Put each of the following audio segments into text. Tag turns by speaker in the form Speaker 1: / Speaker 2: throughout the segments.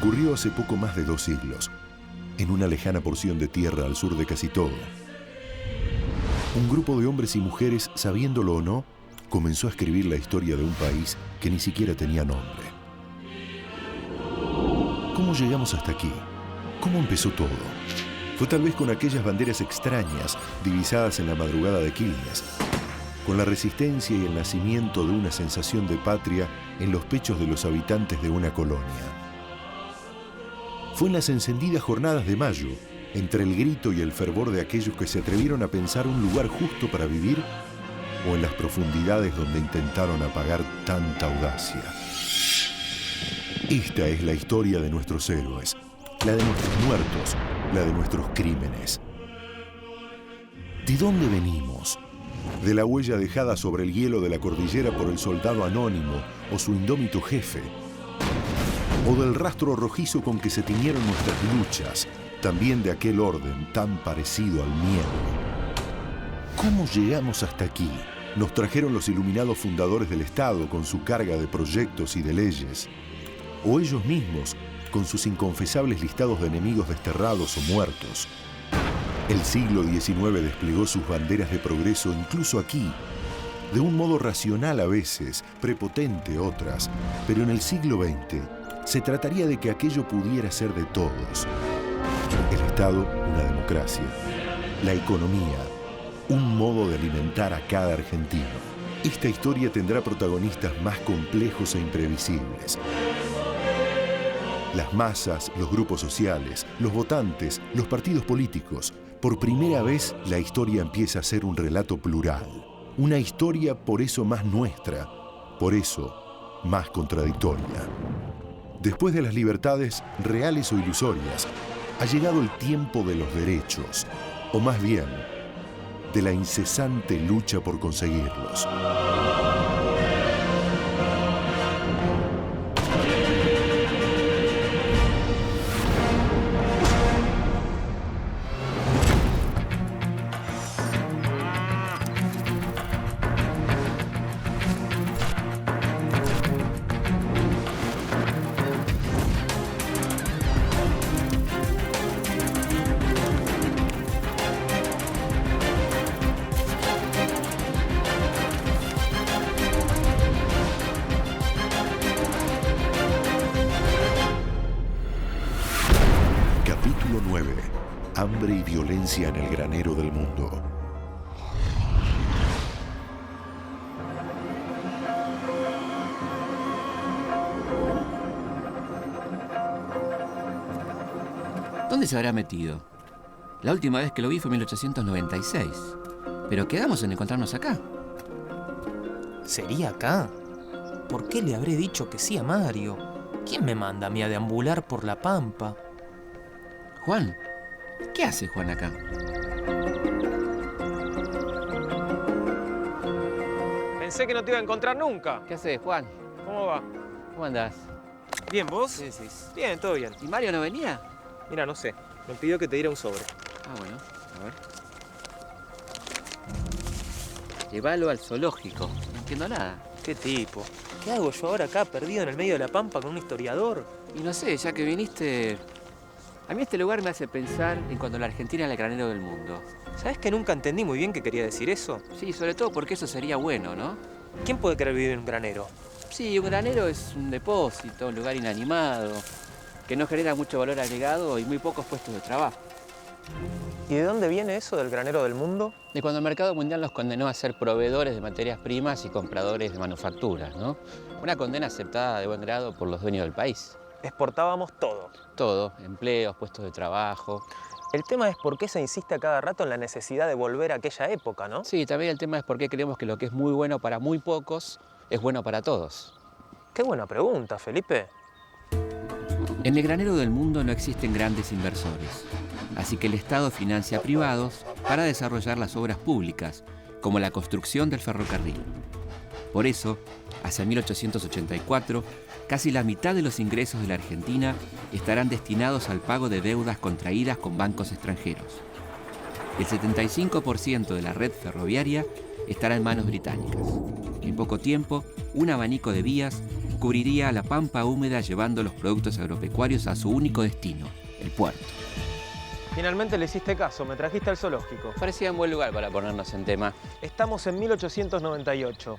Speaker 1: Ocurrió hace poco más de 2 siglos, en una lejana porción de tierra al sur de casi todo. Un grupo de hombres y mujeres, sabiéndolo o no, comenzó a escribir la historia de un país que ni siquiera tenía nombre. ¿Cómo llegamos hasta aquí? ¿Cómo empezó todo? Fue tal vez con aquellas banderas extrañas divisadas en la madrugada de Quilmes, con la resistencia y el nacimiento de una sensación de patria en los pechos de los habitantes de una colonia. Fue en las encendidas jornadas de mayo, entre el grito y el fervor de aquellos que se atrevieron a pensar un lugar justo para vivir, o en las profundidades donde intentaron apagar tanta audacia. Esta es la historia de nuestros héroes, la de nuestros muertos, la de nuestros crímenes. ¿De dónde venimos? ¿De la huella dejada sobre el hielo de la cordillera por el soldado anónimo o su indómito jefe? ¿O del rastro rojizo con que se tiñeron nuestras luchas, también de aquel orden tan parecido al miedo? ¿Cómo llegamos hasta aquí? Nos trajeron los iluminados fundadores del Estado con su carga de proyectos y de leyes, o ellos mismos con sus inconfesables listados de enemigos desterrados o muertos. El siglo XIX desplegó sus banderas de progreso incluso aquí, de un modo racional a veces, prepotente otras, pero en el siglo XX se trataría de que aquello pudiera ser de todos. El Estado, una democracia. La economía, un modo de alimentar a cada argentino. Esta historia tendrá protagonistas más complejos e imprevisibles. Las masas, los grupos sociales, los votantes, los partidos políticos. Por primera vez, la historia empieza a ser un relato plural. Una historia por eso más nuestra, por eso más contradictoria. Después de las libertades, reales o ilusorias, ha llegado el tiempo de los derechos, o más bien, de la incesante lucha por conseguirlos. Capítulo 9. Hambre y violencia en el granero del mundo.
Speaker 2: ¿Dónde se habrá metido? La última vez que lo vi fue en 1896. Pero quedamos en encontrarnos acá.
Speaker 3: ¿Sería acá? ¿Por qué le habré dicho que sí a Mario? ¿Quién me manda a mí a deambular por la pampa?
Speaker 2: Juan, ¿qué hace Juan acá?
Speaker 4: Pensé que no te iba a encontrar nunca.
Speaker 2: ¿Qué haces, Juan?
Speaker 4: ¿Cómo va?
Speaker 2: ¿Cómo andás?
Speaker 4: ¿Bien, vos?
Speaker 2: ¿Qué decís?
Speaker 4: Bien, todo bien.
Speaker 2: ¿Y Mario no venía?
Speaker 4: Mira, no sé. Me pidió que te diera un sobre.
Speaker 2: Ah, bueno, a ver. Llévalo al zoológico. No entiendo nada.
Speaker 3: ¿Qué tipo? ¿Qué hago yo ahora acá, perdido en el medio de la pampa con un historiador?
Speaker 2: Y no sé, ya que viniste... A mí este lugar me hace pensar en cuando la Argentina era el granero del mundo.
Speaker 3: ¿Sabés que nunca entendí muy bien qué quería decir eso?
Speaker 2: Sí, sobre todo porque eso sería bueno, ¿no?
Speaker 3: ¿Quién puede querer vivir en un granero?
Speaker 2: Sí, un granero es un depósito, un lugar inanimado, que no genera mucho valor agregado y muy pocos puestos de trabajo.
Speaker 3: ¿Y de dónde viene eso del granero del mundo?
Speaker 2: De cuando el mercado mundial nos condenó a ser proveedores de materias primas y compradores de manufacturas, ¿no? Una condena aceptada de buen grado por los dueños del país.
Speaker 3: Exportábamos todo.
Speaker 2: Todo, empleos, puestos de trabajo.
Speaker 3: El tema es por qué se insiste a cada rato en la necesidad de volver a aquella época, ¿no?
Speaker 2: Sí, también el tema es por qué creemos que lo que es muy bueno para muy pocos es bueno para todos.
Speaker 3: Qué buena pregunta, Felipe.
Speaker 2: En el granero del mundo no existen grandes inversores, así que el Estado financia a privados para desarrollar las obras públicas, como la construcción del ferrocarril. Por eso, hacia 1884, casi la mitad de los ingresos de la Argentina estarán destinados al pago de deudas contraídas con bancos extranjeros. El 75% de la red ferroviaria estará en manos británicas. En poco tiempo, un abanico de vías cubriría la pampa húmeda llevando los productos agropecuarios a su único destino, el puerto.
Speaker 4: Finalmente le hiciste caso, me trajiste al zoológico.
Speaker 2: Parecía un buen lugar para ponernos en tema.
Speaker 4: Estamos en 1898.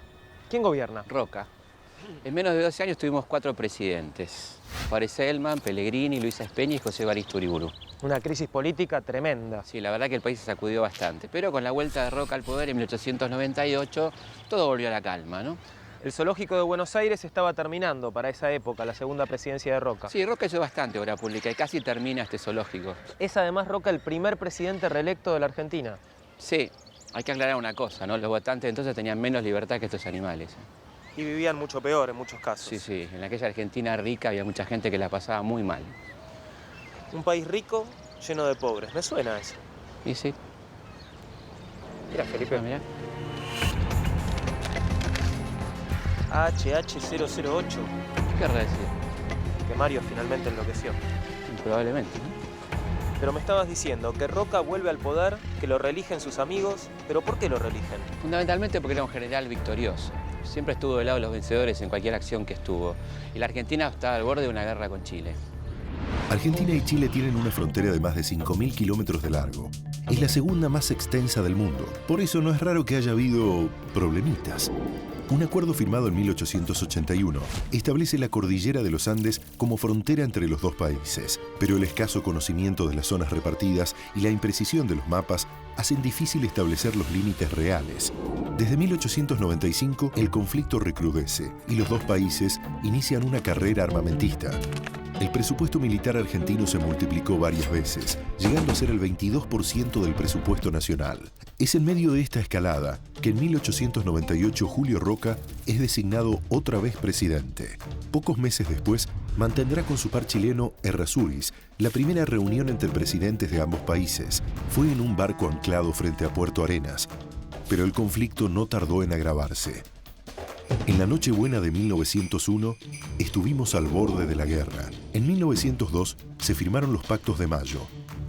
Speaker 4: ¿Quién gobierna?
Speaker 2: Roca. En menos de 12 años tuvimos 4 presidentes. Juárez Celman, Pellegrini, Luisa Espeña y José Evaristo Uriburu.
Speaker 4: Una crisis política tremenda.
Speaker 2: Sí, la verdad que el país se sacudió bastante. Pero con la vuelta de Roca al poder en 1898, todo volvió a la calma, ¿no?
Speaker 4: El zoológico de Buenos Aires estaba terminando para esa época, la segunda presidencia de Roca.
Speaker 2: Sí, Roca hizo bastante obra pública y casi termina este zoológico.
Speaker 4: Es además Roca el primer presidente reelecto de la Argentina.
Speaker 2: Sí, hay que aclarar una cosa, ¿no? Los votantes entonces tenían menos libertad que estos animales.
Speaker 4: Y vivían mucho peor en muchos casos.
Speaker 2: Sí, sí, en aquella Argentina rica había mucha gente que la pasaba muy mal.
Speaker 4: Un país rico, lleno de pobres. Me suena eso.
Speaker 2: ¿Y sí?
Speaker 4: Mira, Felipe.
Speaker 2: Mira.
Speaker 4: HH008.
Speaker 2: ¿Qué querrá decir?
Speaker 4: Que Mario finalmente enloqueció.
Speaker 2: Probablemente, ¿no?
Speaker 4: Pero me estabas diciendo que Roca vuelve al poder, que lo reeligen sus amigos. ¿Pero por qué lo reeligen?
Speaker 2: Fundamentalmente porque era un general victorioso. Siempre estuvo del lado de los vencedores en cualquier acción que estuvo. Y la Argentina estaba al borde de una guerra con Chile.
Speaker 1: Argentina y Chile tienen una frontera de más de 5.000 kilómetros de largo. Es la segunda más extensa del mundo. Por eso no es raro que haya habido problemitas. Un acuerdo firmado en 1881 establece la cordillera de los Andes como frontera entre los dos países, pero el escaso conocimiento de las zonas repartidas y la imprecisión de los mapas hacen difícil establecer los límites reales. Desde 1895 el conflicto recrudece y los dos países inician una carrera armamentista. El presupuesto militar argentino se multiplicó varias veces, llegando a ser el 22% del presupuesto nacional. Es en medio de esta escalada que en 1898 Julio Roca es designado otra vez presidente. Pocos meses después, mantendrá con su par chileno Errázuriz la primera reunión entre presidentes de ambos países. Fue en un barco anclado frente a Puerto Arenas, pero el conflicto no tardó en agravarse. En la Nochebuena de 1901, estuvimos al borde de la guerra. En 1902 se firmaron los Pactos de Mayo.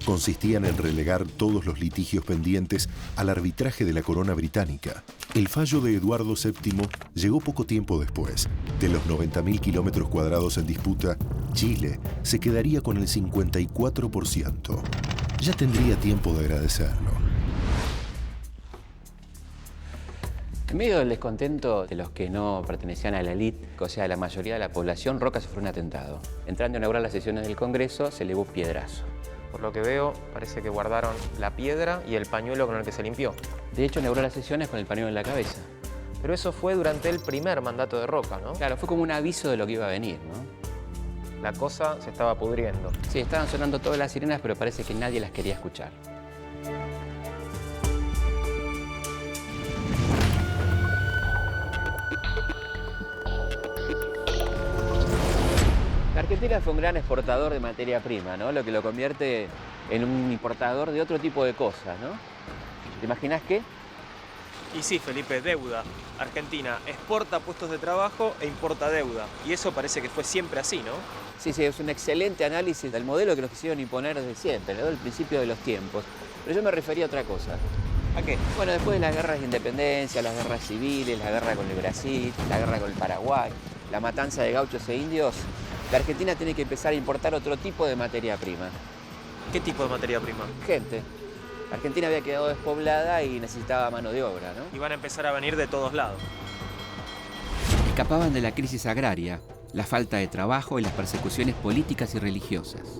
Speaker 1: Consistían en relegar todos los litigios pendientes al arbitraje de la corona británica. El fallo de Eduardo VII llegó poco tiempo después. De los 90.000 kilómetros cuadrados en disputa, Chile se quedaría con el 54%. Ya tendría tiempo de agradecerlo.
Speaker 2: En medio del descontento de los que no pertenecían a la élite, o sea, la mayoría de la población, Roca sufrió un atentado. Entrando a inaugurar las sesiones del Congreso, se elevó un piedrazo.
Speaker 4: Por lo que veo, parece que guardaron la piedra y el pañuelo con el que se limpió.
Speaker 2: De hecho, inauguró las sesiones con el pañuelo en la cabeza.
Speaker 4: Pero eso fue durante el primer mandato de Roca, ¿no?
Speaker 2: Claro, fue como un aviso de lo que iba a venir, ¿no?
Speaker 4: La cosa se estaba pudriendo.
Speaker 2: Sí, estaban sonando todas las sirenas, pero parece que nadie las quería escuchar. La Argentina fue un gran exportador de materia prima, ¿no? Lo que lo convierte en un importador de otro tipo de cosas, ¿no? ¿Te imaginas qué?
Speaker 4: Y sí, Felipe, deuda. Argentina exporta puestos de trabajo e importa deuda. Y eso parece que fue siempre así, ¿no?
Speaker 2: Sí, sí, es un excelente análisis del modelo que nos quisieron imponer desde siempre, ¿no? Del principio de los tiempos. Pero yo me refería a otra cosa.
Speaker 4: ¿A qué?
Speaker 2: Bueno, después de las guerras de independencia, las guerras civiles, la guerra con el Brasil, la guerra con el Paraguay, la matanza de gauchos e indios, la Argentina tiene que empezar a importar otro tipo de materia prima.
Speaker 4: ¿Qué tipo de materia prima?
Speaker 2: Gente. Argentina había quedado despoblada y necesitaba mano de obra, ¿no?
Speaker 4: Y van a empezar a venir de todos lados.
Speaker 2: Escapaban de la crisis agraria, la falta de trabajo y las persecuciones políticas y religiosas.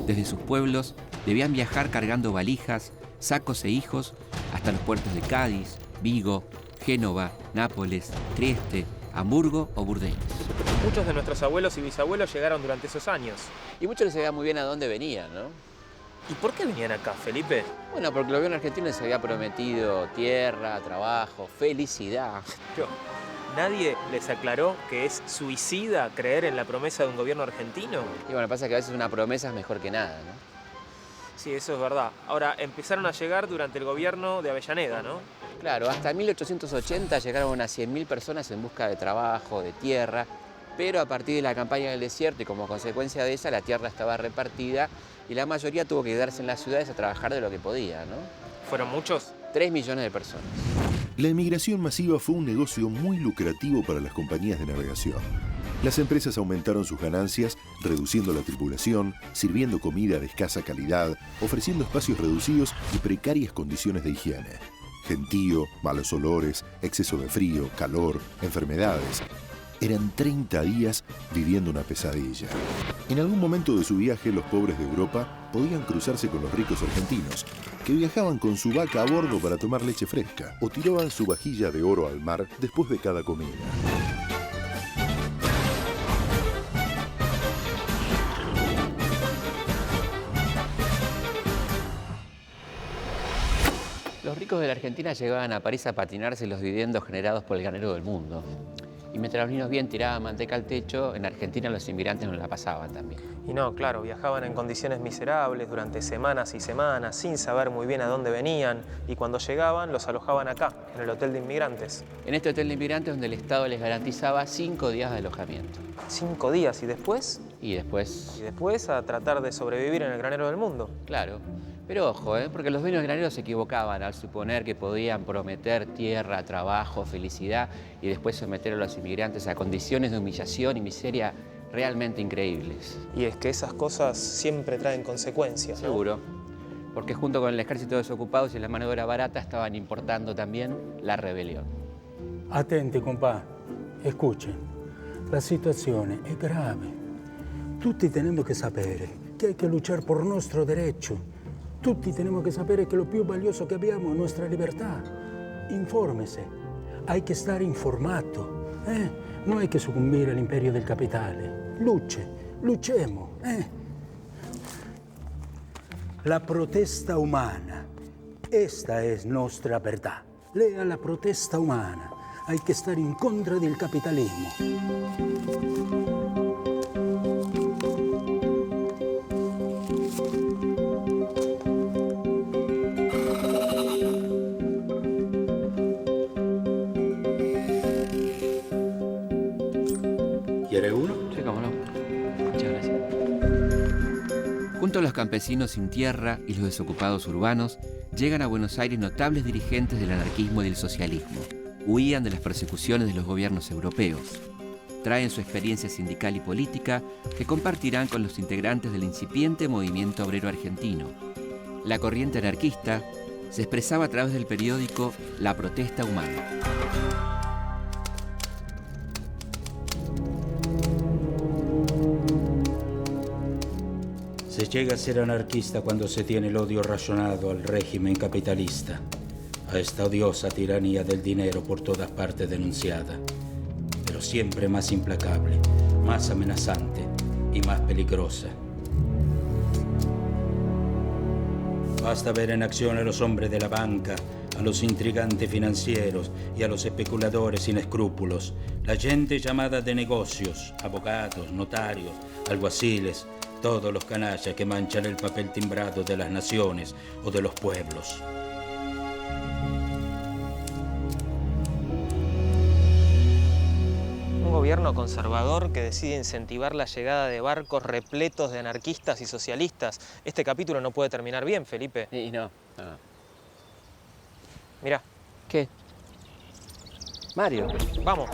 Speaker 2: Desde sus pueblos debían viajar cargando valijas, sacos e hijos hasta los puertos de Cádiz, Vigo, Génova, Nápoles, Trieste, Hamburgo o Burdeos.
Speaker 4: Muchos de nuestros abuelos y bisabuelos llegaron durante esos años.
Speaker 2: Y muchos no sabían muy bien a dónde venían, ¿no?
Speaker 4: ¿Y por qué venían acá, Felipe?
Speaker 2: Bueno, porque el gobierno argentino les había prometido tierra, trabajo, felicidad.
Speaker 4: Pero nadie les aclaró que es suicida creer en la promesa de un gobierno argentino.
Speaker 2: Y bueno, pasa que a veces una promesa es mejor que nada, ¿no?
Speaker 4: Sí, eso es verdad. Ahora, empezaron a llegar durante el gobierno de Avellaneda, ¿no?
Speaker 2: Claro, hasta 1880 llegaron unas 100.000 personas en busca de trabajo, de tierra, pero a partir de la campaña del desierto y como consecuencia de esa, la tierra estaba repartida y la mayoría tuvo que quedarse en las ciudades a trabajar de lo que podía, ¿no?
Speaker 4: ¿Fueron muchos?
Speaker 2: 3 millones de personas.
Speaker 1: La emigración masiva fue un negocio muy lucrativo para las compañías de navegación. Las empresas aumentaron sus ganancias, reduciendo la tripulación, sirviendo comida de escasa calidad, ofreciendo espacios reducidos y precarias condiciones de higiene. Gentío, malos olores, exceso de frío, calor, enfermedades. Eran 30 días viviendo una pesadilla. En algún momento de su viaje, los pobres de Europa podían cruzarse con los ricos argentinos, que viajaban con su vaca a bordo para tomar leche fresca, o tiraban su vajilla de oro al mar después de cada comida.
Speaker 2: Los ricos de la Argentina llegaban a París a patinarse los dividendos generados por el granero del mundo. Y mientras los niños bien tiraban manteca al techo, en Argentina los inmigrantes no la pasaban también.
Speaker 4: Y no, claro, viajaban en condiciones miserables durante semanas y semanas, sin saber muy bien a dónde venían, y cuando llegaban los alojaban acá, en el Hotel de Inmigrantes.
Speaker 2: En este hotel de inmigrantes donde el Estado les garantizaba 5 días de alojamiento.
Speaker 4: 5 días, ¿y después?
Speaker 2: Y después...
Speaker 4: Y después a tratar de sobrevivir en el granero del mundo.
Speaker 2: Claro. Pero ojo, porque los dueños graneros se equivocaban al suponer que podían prometer tierra, trabajo, felicidad y después someter a los inmigrantes a condiciones de humillación y miseria realmente increíbles.
Speaker 4: Y es que esas cosas siempre traen consecuencias, ¿no?
Speaker 2: Seguro, porque junto con el ejército de desocupados y la mano de obra barata estaban importando también la rebelión.
Speaker 5: Attenti, compà, escuchen, la situazione è grave. Tutti tenemos que sapere que hay que luchar por nuestro derecho. Tutti tenemos que sapere que lo più valioso que abbiamo es nuestra libertad. Infórmese, hay que estar informato. No hay que sucumbir al imperio del capitale. Luchemos. La protesta umana, esta es nuestra verdad. Lea la protesta umana. Hay que estar en contra del capitalismo.
Speaker 2: ¿Quiere uno? Sí, cómo no. Muchas gracias. Junto a los campesinos sin tierra y los desocupados urbanos, llegan a Buenos Aires notables dirigentes del anarquismo y del socialismo. Huían de las persecuciones de los gobiernos europeos. Traen su experiencia sindical y política que compartirán con los integrantes del incipiente movimiento obrero argentino. La corriente anarquista se expresaba a través del periódico La Protesta Humana.
Speaker 5: Se llega a ser anarquista cuando se tiene el odio racionado al régimen capitalista, a esta odiosa tiranía del dinero por todas partes denunciada, pero siempre más implacable, más amenazante y más peligrosa. Basta ver en acción a los hombres de la banca, a los intrigantes financieros y a los especuladores sin escrúpulos, la gente llamada de negocios, abogados, notarios, alguaciles, todos los canallas que manchan el papel timbrado de las naciones o de los pueblos.
Speaker 4: Un gobierno conservador que decide incentivar la llegada de barcos repletos de anarquistas y socialistas. Este capítulo no puede terminar bien, Felipe.
Speaker 2: Y no.
Speaker 4: Mirá.
Speaker 2: ¿Qué? Mario.
Speaker 4: Vamos.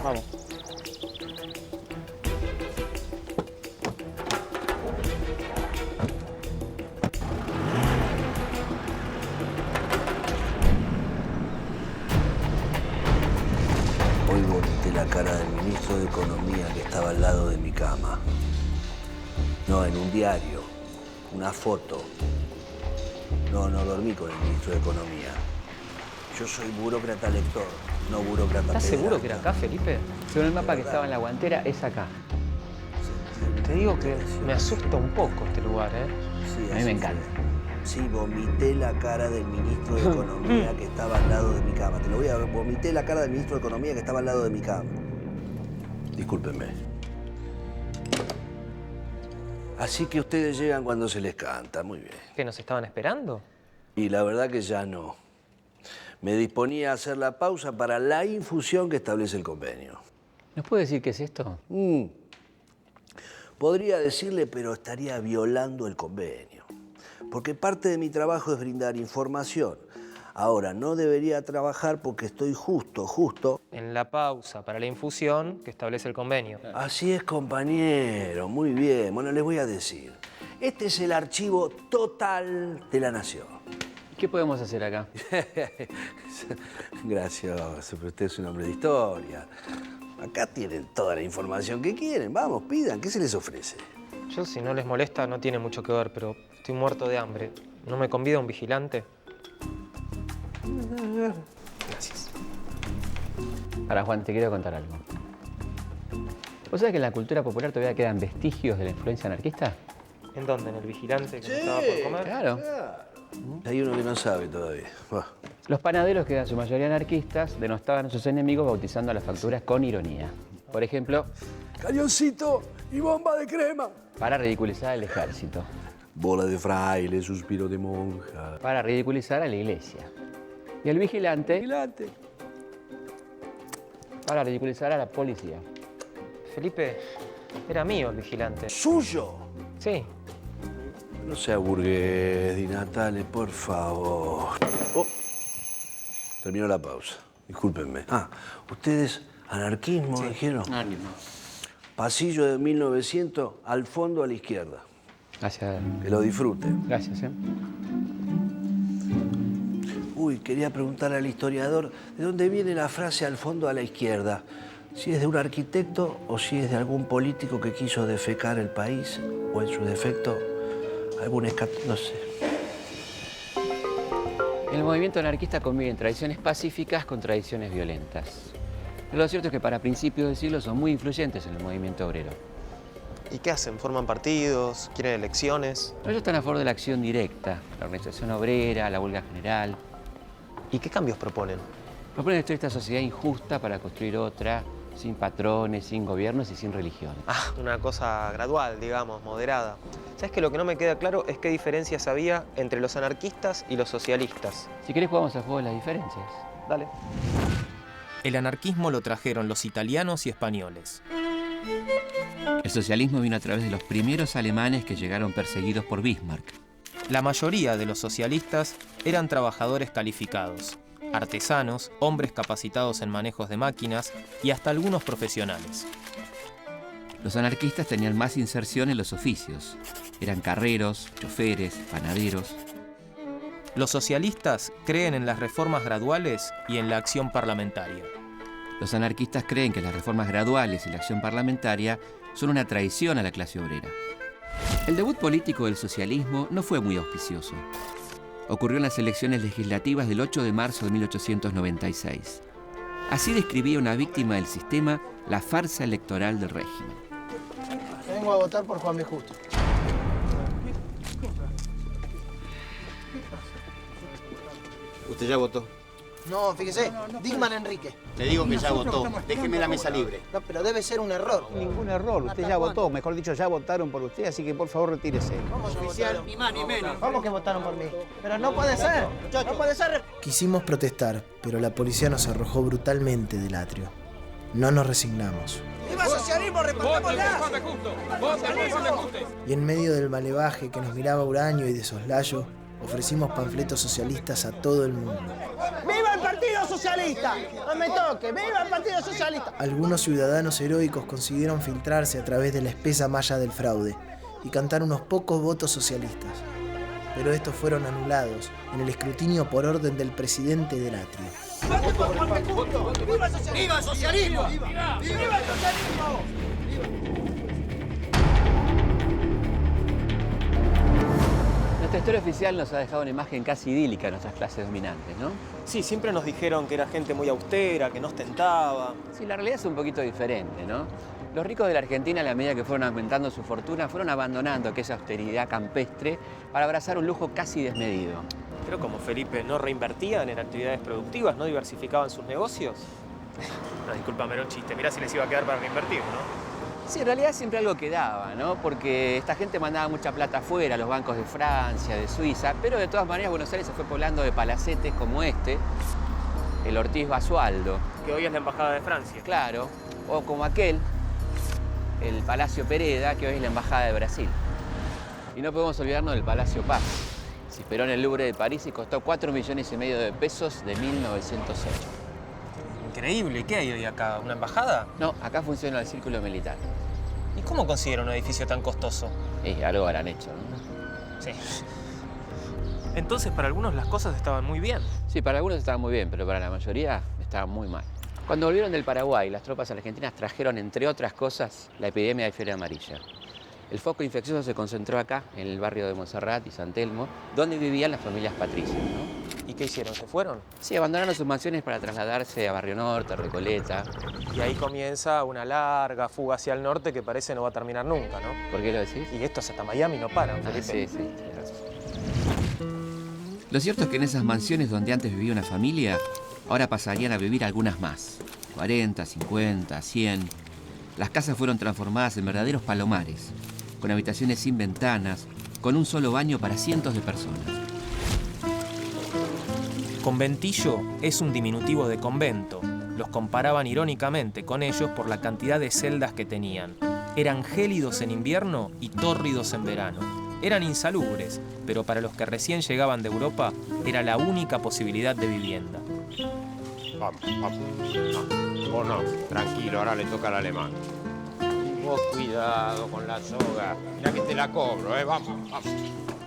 Speaker 6: Hoy vomité la cara del ministro de Economía que estaba al lado de mi cama. No, en un diario, una foto. No dormí con el ministro de Economía. Yo soy burócrata lector, no burócrata
Speaker 2: ¿Estás seguro
Speaker 6: pedante.
Speaker 2: que era acá, Felipe? Según el mapa que estaba en la guantera, es acá.
Speaker 4: Te digo que me asusta un poco este lugar, ¿eh?
Speaker 6: Sí,
Speaker 2: A mí me encanta.
Speaker 6: Sí, vomité la cara del ministro de Economía que estaba al lado de mi cama. Te lo voy a ver. Vomité la cara del ministro de Economía que estaba al lado de mi cama. Discúlpenme. Así que ustedes llegan cuando se les canta. Muy bien.
Speaker 4: ¿Que nos estaban esperando?
Speaker 6: Y la verdad que ya no. Me disponía a hacer la pausa para la infusión que establece el convenio.
Speaker 2: ¿Nos puede decir qué es esto?
Speaker 6: Podría decirle, pero estaría violando el convenio. Porque parte de mi trabajo es brindar información Ahora, no debería trabajar porque estoy justo.
Speaker 4: En la pausa para la infusión que establece el convenio.
Speaker 6: Así es, compañero. Muy bien. Bueno, les voy a decir. Este es el archivo total de la Nación.
Speaker 2: ¿Qué podemos hacer acá?
Speaker 6: Gracioso, pero usted es un hombre de historia. Acá tienen toda la información que quieren. Vamos, pidan. ¿Qué se les ofrece?
Speaker 4: Yo, si no les molesta, no tiene mucho que ver, pero estoy muerto de hambre. ¿No me convida un vigilante? Gracias.
Speaker 2: Ahora, Juan, te quiero contar algo. ¿Vos sabés que en la cultura popular todavía quedan vestigios de la influencia anarquista?
Speaker 4: ¿En dónde? ¿En el vigilante que me estaba por comer?
Speaker 2: Claro.
Speaker 6: Hay uno que no sabe todavía.
Speaker 2: Los panaderos, que eran su mayoría anarquistas, denostaban a sus enemigos bautizando las facturas con ironía. Por ejemplo,
Speaker 6: Cañoncito y bomba de crema.
Speaker 2: para ridiculizar al ejército,
Speaker 6: Bola de fraile, suspiro de monja.
Speaker 2: para ridiculizar a la iglesia. Y el vigilante, para ridiculizar a la policía.
Speaker 4: Felipe, era mío el vigilante.
Speaker 6: ¿Suyo?
Speaker 4: Sí.
Speaker 6: No sea burgués, Di Natale, por favor. Oh. Terminó la pausa. Discúlpenme. ¿ustedes anarquismo dijeron?
Speaker 2: Anarquismo.
Speaker 6: Pasillo de 1900, al fondo a la izquierda.
Speaker 2: Gracias.
Speaker 6: Que lo disfruten.
Speaker 2: Gracias,
Speaker 6: Uy, quería preguntarle al historiador de dónde viene la frase al fondo a la izquierda. Si es de un arquitecto o si es de algún político que quiso defecar el país o en su defecto algún no sé.
Speaker 2: El movimiento anarquista convive tradiciones pacíficas con tradiciones violentas. Lo cierto es que para principios del siglo son muy influyentes en el movimiento obrero.
Speaker 4: ¿Y qué hacen? ¿Forman partidos? ¿Quieren elecciones?
Speaker 2: Ellos están a favor de la acción directa, la organización obrera, la huelga general.
Speaker 4: ¿Y qué cambios proponen?
Speaker 2: Proponen destruir esta sociedad injusta para construir otra, sin patrones, sin gobiernos y sin religión.
Speaker 4: Una cosa gradual, digamos, moderada. ¿Sabes que lo que no me queda claro es qué diferencias había entre los anarquistas y los socialistas?
Speaker 2: Si querés jugamos al juego de las diferencias.
Speaker 4: Dale.
Speaker 3: El anarquismo lo trajeron los italianos y españoles.
Speaker 2: El socialismo vino a través de los primeros alemanes que llegaron perseguidos por Bismarck.
Speaker 3: La mayoría de los socialistas eran trabajadores calificados, artesanos, hombres capacitados en manejos de máquinas y hasta algunos profesionales.
Speaker 2: Los anarquistas tenían más inserción en los oficios. Eran carreros, choferes, panaderos.
Speaker 3: Los socialistas creen en las reformas graduales y en la acción parlamentaria.
Speaker 2: Los anarquistas creen que las reformas graduales y la acción parlamentaria son una traición a la clase obrera. El debut político del socialismo no fue muy auspicioso. Ocurrió en las elecciones legislativas del 8 de marzo de 1896. Así describía una víctima del sistema la farsa electoral del régimen.
Speaker 7: Vengo a votar por Juan B. Justo.
Speaker 8: ¿Usted ya votó?
Speaker 7: No, fíjese, Dickman Enrique.
Speaker 8: Le digo que ya votó. Déjeme la mesa libre.
Speaker 7: No, pero debe ser un error.
Speaker 9: Ningún error, usted ya votó. Mejor dicho, ya votaron por usted, así que por favor retírese.
Speaker 7: Vamos, oficial. Ni más ni menos. ¿Cómo que votaron por mí? Pero no puede ser. No puede ser.
Speaker 10: Quisimos protestar, pero la policía nos arrojó brutalmente del atrio. No nos resignamos.
Speaker 7: ¡Viva el socialismo! ¡Repartámosla!
Speaker 10: Y en medio del malevaje que nos miraba huraño y de soslayo, ofrecimos panfletos socialistas a todo el mundo.
Speaker 7: ¡Viva el Partido Socialista! ¡No me toque! ¡Viva el Partido Socialista!
Speaker 10: Algunos ciudadanos heroicos consiguieron filtrarse a través de la espesa malla del fraude y cantar unos pocos votos socialistas. Pero estos fueron anulados en el escrutinio por orden del presidente del atrio.
Speaker 7: ¡Viva el socialismo! ¡Viva el socialismo! ¡Viva el socialismo!
Speaker 2: Nuestra historia oficial nos ha dejado una imagen casi idílica de nuestras clases dominantes, ¿no?
Speaker 4: Sí, siempre nos dijeron que era gente muy austera, que no ostentaba.
Speaker 2: Sí, la realidad es un poquito diferente, ¿no? Los ricos de la Argentina, a la medida que fueron aumentando su fortuna, fueron abandonando aquella austeridad campestre para abrazar un lujo casi desmedido.
Speaker 4: Pero como Felipe, no reinvertían en actividades productivas, no diversificaban sus negocios. No, discúlpame, era un chiste. Mirá si les iba a quedar para reinvertir, ¿no?
Speaker 2: Sí, en realidad siempre algo quedaba, ¿no? Porque esta gente mandaba mucha plata afuera, a los bancos de Francia, de Suiza, pero de todas maneras Buenos Aires se fue poblando de palacetes como este, el Ortiz Basualdo.
Speaker 4: Que hoy es la Embajada de Francia.
Speaker 2: Claro, o como aquel, el Palacio Pereda, que hoy es la Embajada de Brasil. Y no podemos olvidarnos del Palacio Paz. Se inspiró en el Louvre de París y costó 4,5 millones de pesos de 1908.
Speaker 4: Increíble. ¿Qué hay hoy acá? ¿Una embajada?
Speaker 2: No, acá funciona el círculo militar.
Speaker 4: ¿Y cómo consiguieron un edificio tan costoso?
Speaker 2: Algo habrán hecho, ¿no?
Speaker 4: Sí. Entonces, para algunos las cosas estaban muy bien.
Speaker 2: Sí, para algunos estaban muy bien, pero para la mayoría estaban muy mal. Cuando volvieron del Paraguay, las tropas argentinas trajeron, entre otras cosas, la epidemia de fiebre amarilla. El foco infeccioso se concentró acá, en el barrio de Montserrat y San Telmo, donde vivían las familias patricias, ¿no?
Speaker 4: ¿Y qué hicieron? ¿Se fueron?
Speaker 2: Sí, abandonaron sus mansiones para trasladarse a Barrio Norte, Recoleta.
Speaker 4: Y ahí comienza una larga fuga hacia el norte que parece no va a terminar nunca, ¿no?
Speaker 2: ¿Por qué lo decís?
Speaker 4: Y estos hasta Miami no paran, Felipe.
Speaker 2: Sí, tienes razón. Lo cierto es que en esas mansiones donde antes vivía una familia, ahora pasarían a vivir algunas más. 40, 50, 100. Las casas fueron transformadas en verdaderos palomares, con habitaciones sin ventanas, con un solo baño para cientos de personas.
Speaker 3: Conventillo es un diminutivo de convento. Los comparaban irónicamente con ellos por la cantidad de celdas que tenían. Eran gélidos en invierno y tórridos en verano. Eran insalubres, pero para los que recién llegaban de Europa era la única posibilidad de vivienda.
Speaker 11: Vamos. Vos no, tranquilo, ahora le toca al alemán. Y vos cuidado con la soga. Mirá que te la cobro, vamos.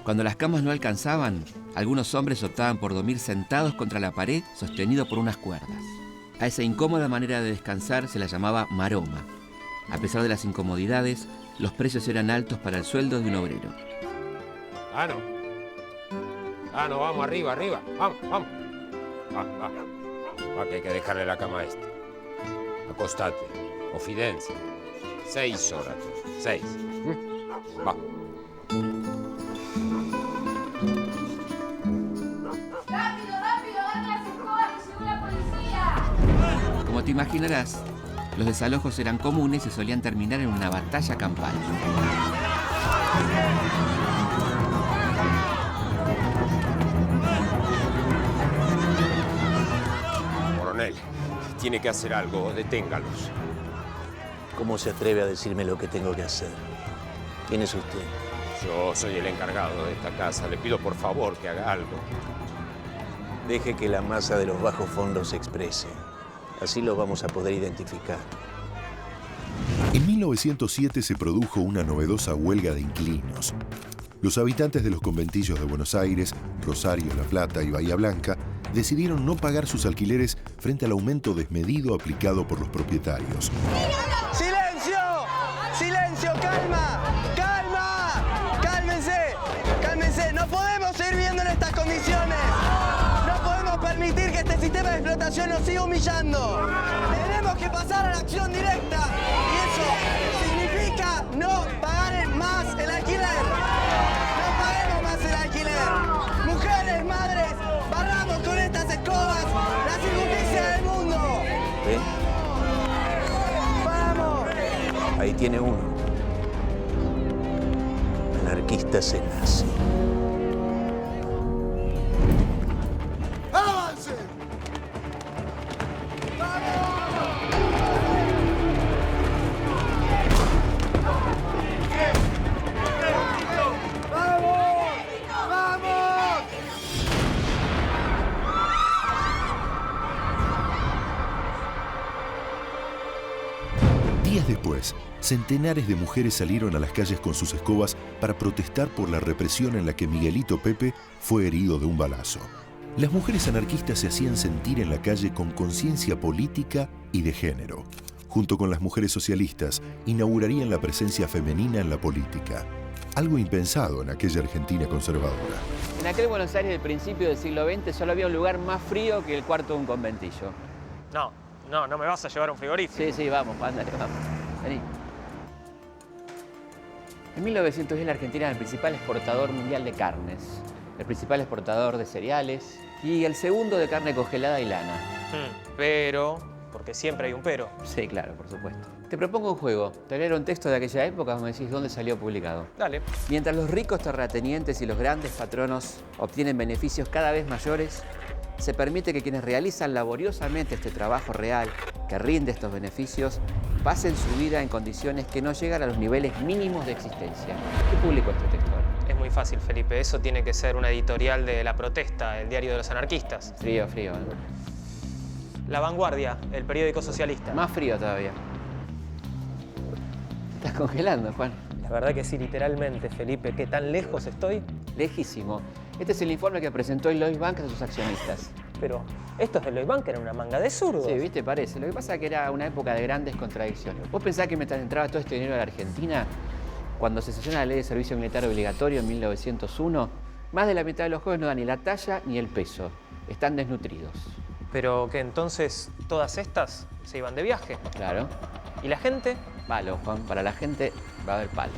Speaker 2: Cuando las camas no alcanzaban, algunos hombres optaban por dormir sentados contra la pared, sostenidos por unas cuerdas. A esa incómoda manera de descansar se la llamaba maroma. A pesar de las incomodidades, los precios eran altos para el sueldo de un obrero.
Speaker 11: No, vamos, arriba. Vamos. Va, que hay que dejarle la cama a este. Acostate, confidencia. 6 horas, 6. Va.
Speaker 12: ¡Rápido! ¡Agarra las escobas que llegó la policía!
Speaker 2: Como te imaginarás, los desalojos eran comunes y solían terminar en una batalla campal.
Speaker 11: Coronel, tiene que hacer algo, deténgalos.
Speaker 6: ¿Cómo se atreve a decirme lo que tengo que hacer? ¿Quién es usted?
Speaker 11: Yo soy el encargado de esta casa. Le pido por favor que haga algo.
Speaker 6: Deje que la masa de los bajos fondos se exprese. Así lo vamos a poder identificar.
Speaker 1: En 1907 se produjo una novedosa huelga de inquilinos. Los habitantes de los conventillos de Buenos Aires, Rosario, La Plata y Bahía Blanca decidieron no pagar sus alquileres frente al aumento desmedido aplicado por los propietarios.
Speaker 7: ¡Silencio! ¡Silencio! ¡Calma! ¡Calma! ¡Cálmense! ¡No podemos seguir viviendo en estas condiciones! ¡No podemos permitir que este sistema de explotación nos siga humillando! ¡Tenemos que pasar a la acción directa! Y eso significa no pagar más el alquiler. ¡No paguemos más el alquiler! ¡Mujeres, madres! ¡Barramos con estas escobas las injusticias del mundo!
Speaker 6: ¿Ven?
Speaker 7: ¡Vamos!
Speaker 6: Ahí tiene uno. Anarquista se nace.
Speaker 7: ¡Avance!
Speaker 1: Días después, centenares de mujeres salieron a las calles con sus escobas para protestar por la represión en la que Miguelito Pepe fue herido de un balazo. Las mujeres anarquistas se hacían sentir en la calle con conciencia política y de género. Junto con las mujeres socialistas, inaugurarían la presencia femenina en la política. Algo impensado en aquella Argentina conservadora.
Speaker 2: En aquel Buenos Aires del principio del siglo XX solo había un lugar más frío que el cuarto de un conventillo.
Speaker 4: No me vas a llevar a un frigorífico.
Speaker 2: Sí, vamos, ándale, vamos. Vení. En 1910 la Argentina era el principal exportador mundial de carnes, el principal exportador de cereales y el segundo de carne congelada y lana.
Speaker 4: Pero, porque siempre hay un pero.
Speaker 2: Sí, claro, por supuesto. Te propongo un juego. Te leo un texto de aquella época, me decís dónde salió publicado.
Speaker 4: Dale.
Speaker 2: Mientras los ricos terratenientes y los grandes patronos obtienen beneficios cada vez mayores, se permite que quienes realizan laboriosamente este trabajo real, que rinde estos beneficios, pasen su vida en condiciones que no llegan a los niveles mínimos de existencia. ¿Qué publicó este texto?
Speaker 4: Es muy fácil, Felipe. Eso tiene que ser una editorial de La Protesta, el diario de los anarquistas.
Speaker 2: Frío.
Speaker 4: La Vanguardia, el periódico socialista.
Speaker 2: Más frío todavía. Estás congelando, Juan.
Speaker 4: La verdad que sí, literalmente, Felipe. ¿Qué tan lejos estoy?
Speaker 2: Lejísimo. Este es el informe que presentó el Lloyds Bank a sus accionistas.
Speaker 4: Pero estos del Lloyds Bank eran una manga de zurdos.
Speaker 2: Sí, ¿viste? Parece. Lo que pasa es que era una época de grandes contradicciones. ¿Vos pensás que mientras entraba todo este dinero a la Argentina, cuando se sanciona la ley de servicio militar obligatorio en 1901, más de la mitad de los jóvenes no dan ni la talla ni el peso? Están desnutridos.
Speaker 4: ¿Pero que entonces todas estas se iban de viaje?
Speaker 2: Claro.
Speaker 4: ¿Y la gente?
Speaker 2: Palos, Juan. Para la gente va a haber palos.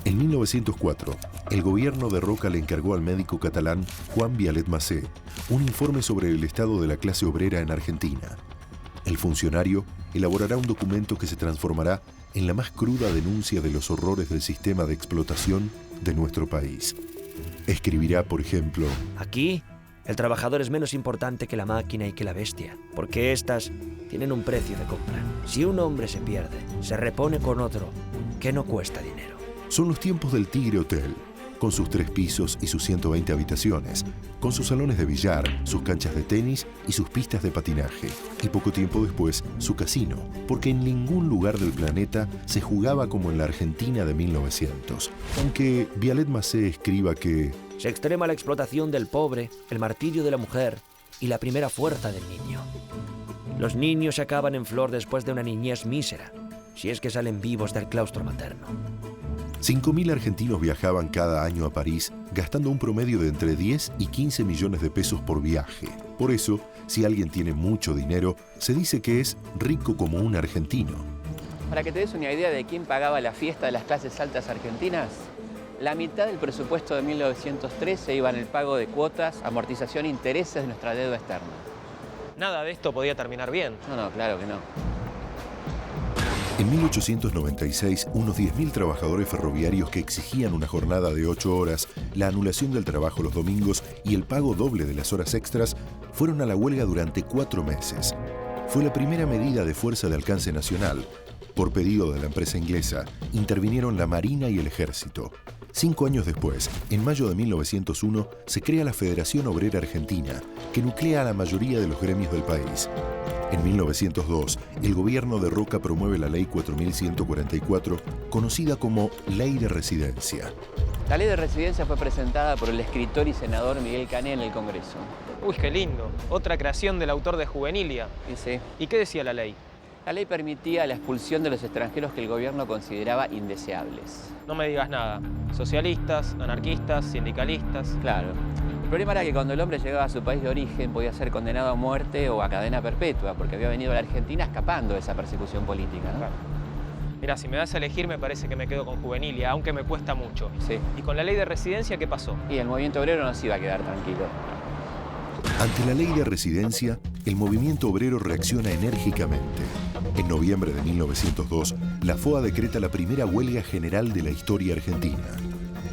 Speaker 1: En 1904, el gobierno de Roca le encargó al médico catalán Juan Vialet Massé un informe sobre el estado de la clase obrera en Argentina. El funcionario elaborará un documento que se transformará en la más cruda denuncia de los horrores del sistema de explotación de nuestro país. Escribirá, por ejemplo:
Speaker 13: aquí, el trabajador es menos importante que la máquina y que la bestia, porque éstas tienen un precio de compra. Si un hombre se pierde, se repone con otro que no cuesta dinero.
Speaker 1: Son los tiempos del Tigre Hotel, con sus 3 pisos y sus 120 habitaciones, con sus salones de billar, sus canchas de tenis y sus pistas de patinaje. Y poco tiempo después, su casino, porque en ningún lugar del planeta se jugaba como en la Argentina de 1900. Aunque Vialet Massé escriba que
Speaker 13: se extrema la explotación del pobre, el martirio de la mujer y la primera fuerza del niño. Los niños se acaban en flor después de una niñez mísera, si es que salen vivos del claustro materno.
Speaker 1: 5.000 argentinos viajaban cada año a París, gastando un promedio de entre 10 y 15 millones de pesos por viaje. Por eso, si alguien tiene mucho dinero, se dice que es rico como un argentino.
Speaker 2: Para que te des una idea de quién pagaba la fiesta de las clases altas argentinas, la mitad del presupuesto de 1903 se iba en el pago de cuotas, amortización e intereses de nuestra deuda externa.
Speaker 4: Nada de esto podía terminar bien.
Speaker 2: No, claro que no.
Speaker 1: En 1896, unos 10.000 trabajadores ferroviarios que exigían una jornada de 8 horas, la anulación del trabajo los domingos y el pago doble de las horas extras fueron a la huelga durante 4 meses. Fue la primera medida de fuerza de alcance nacional. Por pedido de la empresa inglesa, intervinieron la Marina y el Ejército. 5 años después, en mayo de 1901, se crea la Federación Obrera Argentina, que nuclea a la mayoría de los gremios del país. En 1902, el gobierno de Roca promueve la Ley 4144, conocida como Ley de Residencia.
Speaker 2: La Ley de Residencia fue presentada por el escritor y senador Miguel Cané en el Congreso.
Speaker 4: Uy, qué lindo. Otra creación del autor de Juvenilia.
Speaker 2: Sí.
Speaker 4: ¿Y qué decía la ley?
Speaker 2: La ley permitía la expulsión de los extranjeros que el gobierno consideraba indeseables.
Speaker 4: No me digas nada. Socialistas, anarquistas, sindicalistas.
Speaker 2: Claro. El problema era que cuando el hombre llegaba a su país de origen podía ser condenado a muerte o a cadena perpetua, porque había venido a la Argentina escapando de esa persecución política, ¿no?
Speaker 4: Claro. Mirá, si me das a elegir me parece que me quedo con Juvenilia, aunque me cuesta mucho.
Speaker 2: Sí.
Speaker 4: ¿Y con la ley de residencia qué pasó?
Speaker 2: Y el movimiento obrero no se iba a quedar tranquilo.
Speaker 1: Ante la Ley de Residencia, el movimiento obrero reacciona enérgicamente. En noviembre de 1902, la FOA decreta la primera huelga general de la historia argentina.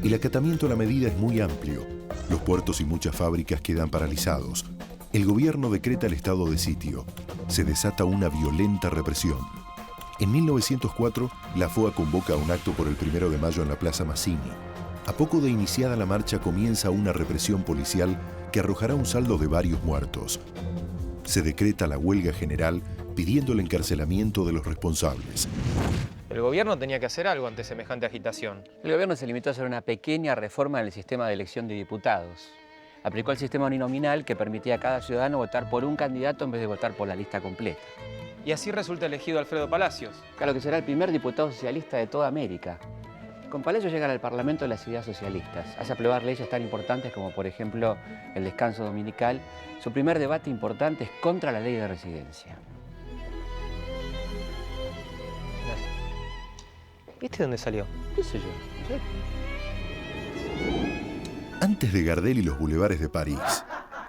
Speaker 1: El acatamiento a la medida es muy amplio. Los puertos y muchas fábricas quedan paralizados. El gobierno decreta el estado de sitio. Se desata una violenta represión. En 1904, la FOA convoca un acto por el 1 de mayo en la Plaza Mazzini. A poco de iniciada la marcha comienza una represión policial que arrojará un saldo de varios muertos. Se decreta la huelga general pidiendo el encarcelamiento de los responsables.
Speaker 4: El gobierno tenía que hacer algo ante semejante agitación.
Speaker 2: El gobierno se limitó a hacer una pequeña reforma en el sistema de elección de diputados. Aplicó el sistema uninominal que permitía a cada ciudadano votar por un candidato en vez de votar por la lista completa.
Speaker 4: Y así resulta elegido Alfredo Palacios.
Speaker 2: Claro, que será el primer diputado socialista de toda América. Con Palacios llegan al Parlamento de las ideas socialistas. Hace aprobar leyes tan importantes como, por ejemplo, el descanso dominical. Su primer debate importante es contra la ley de residencia.
Speaker 4: ¿Viste dónde salió?
Speaker 2: ¿Qué sé yo?
Speaker 1: Antes de Gardel y los bulevares de París,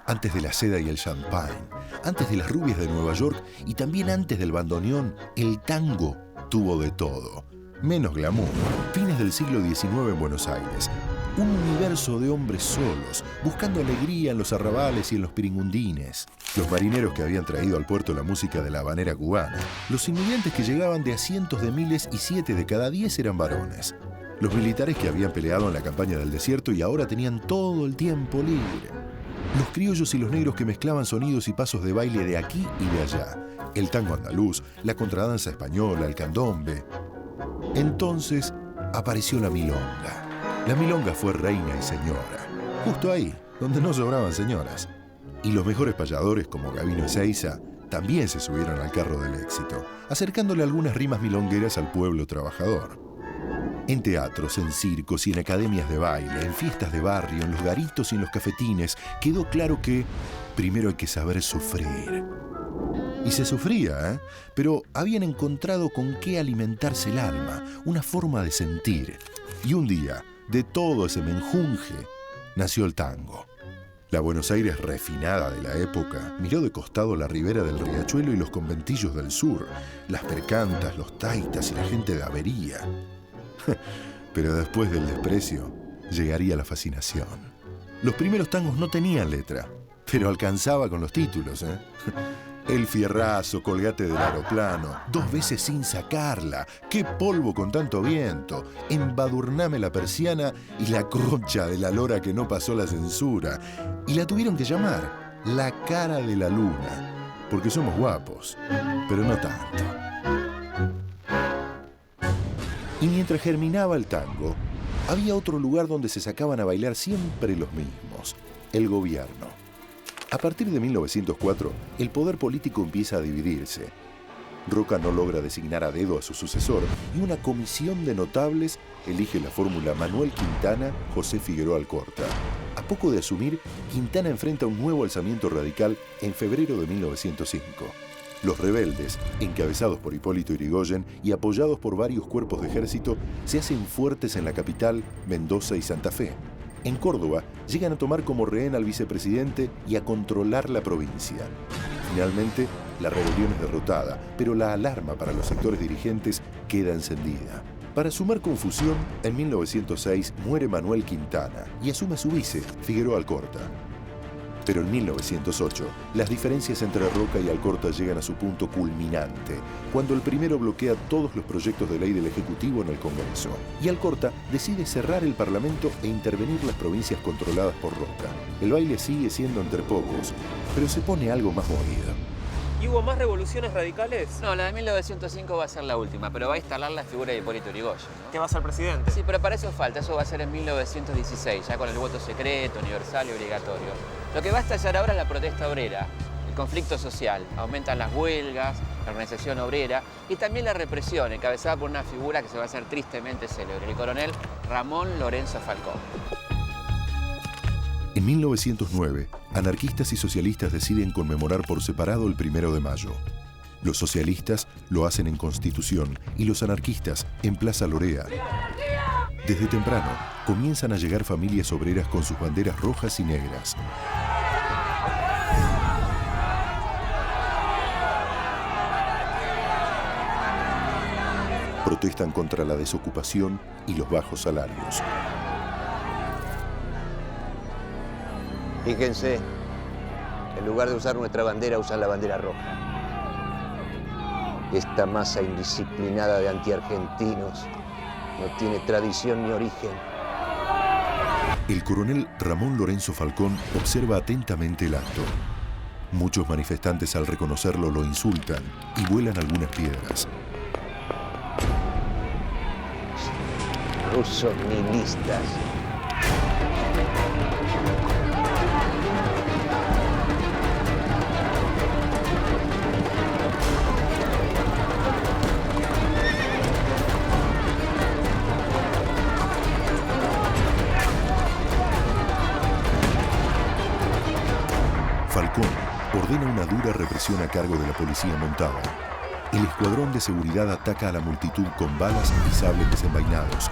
Speaker 1: antes de la seda y el champagne, antes de las rubias de Nueva York y también antes del bandoneón, el tango tuvo de todo. Menos glamour. Fines del siglo XIX en Buenos Aires. Un universo de hombres solos, buscando alegría en los arrabales y en los piringundines. Los marineros que habían traído al puerto la música de la habanera cubana. Los inmigrantes que llegaban de a cientos de miles y 7 de cada 10 eran varones. Los militares que habían peleado en la campaña del desierto y ahora tenían todo el tiempo libre. Los criollos y los negros que mezclaban sonidos y pasos de baile de aquí y de allá. El tango andaluz, la contradanza española, el candombe. Entonces apareció la milonga. La milonga fue reina y señora. Justo ahí, donde no sobraban señoras. Y los mejores payadores como Gabino Ezeiza también se subieron al carro del éxito, acercándole algunas rimas milongueras al pueblo trabajador. En teatros, en circos y en academias de baile, en fiestas de barrio, en los garitos y en los cafetines, quedó claro que primero hay que saber sufrir. Y se sufría, ¿eh? Pero habían encontrado con qué alimentarse el alma, una forma de sentir. Y un día, de todo ese menjunje, nació el tango. La Buenos Aires refinada de la época miró de costado la ribera del Riachuelo y los conventillos del sur, las percantas, los taitas y la gente de Avería. Pero después del desprecio, llegaría la fascinación. Los primeros tangos no tenían letra, pero alcanzaba con los títulos, ¿eh? El fierrazo, colgate del aeroplano, 2 veces sin sacarla, qué polvo con tanto viento, embadurname la persiana y la concha de la lora que no pasó la censura. Y la tuvieron que llamar la cara de la luna, porque somos guapos, pero no tanto. Y mientras germinaba el tango, había otro lugar donde se sacaban a bailar siempre los mismos, el gobierno. A partir de 1904, el poder político empieza a dividirse. Roca no logra designar a dedo a su sucesor y una comisión de notables elige la fórmula Manuel Quintana, José Figueroa Alcorta. A poco de asumir, Quintana enfrenta un nuevo alzamiento radical en febrero de 1905. Los rebeldes, encabezados por Hipólito Yrigoyen y apoyados por varios cuerpos de ejército, se hacen fuertes en la capital, Mendoza y Santa Fe. En Córdoba, llegan a tomar como rehén al vicepresidente y a controlar la provincia. Finalmente, la rebelión es derrotada, pero la alarma para los sectores dirigentes queda encendida. Para sumar confusión, en 1906 muere Manuel Quintana y asume su vice, Figueroa Alcorta. Pero en 1908, las diferencias entre Roca y Alcorta llegan a su punto culminante, cuando el primero bloquea todos los proyectos de ley del Ejecutivo en el Congreso, y Alcorta decide cerrar el Parlamento e intervenir las provincias controladas por Roca. El baile sigue siendo entre pocos, pero se pone algo más movido.
Speaker 4: ¿Y hubo más revoluciones radicales?
Speaker 2: No, la de 1905 va a ser la última, pero va a instalar la figura de Hipólito Yrigoyen, ¿no?
Speaker 4: ¿Que va a ser presidente?
Speaker 2: Sí, pero para eso falta. Eso va a ser en 1916, ya con el voto secreto, universal y obligatorio. Lo que va a estallar ahora es la protesta obrera, el conflicto social. Aumentan las huelgas, la organización obrera y también la represión, encabezada por una figura que se va a hacer tristemente célebre, el coronel Ramón Lorenzo Falcón.
Speaker 1: En 1909, anarquistas y socialistas deciden conmemorar por separado el 1 de mayo. Los socialistas lo hacen en Constitución y los anarquistas en Plaza Lorea. Desde temprano, comienzan a llegar familias obreras con sus banderas rojas y negras. Protestan contra la desocupación y los bajos salarios.
Speaker 6: Fíjense, en lugar de usar nuestra bandera, usan la bandera roja. Esta masa indisciplinada de antiargentinos no tiene tradición ni origen.
Speaker 1: El coronel Ramón Lorenzo Falcón observa atentamente el acto. Muchos manifestantes al reconocerlo lo insultan y vuelan algunas piedras.
Speaker 6: Rusos nihilistas.
Speaker 1: Falcón ordena una dura represión a cargo de la policía montada. El escuadrón de seguridad ataca a la multitud con balas y sables desenvainados,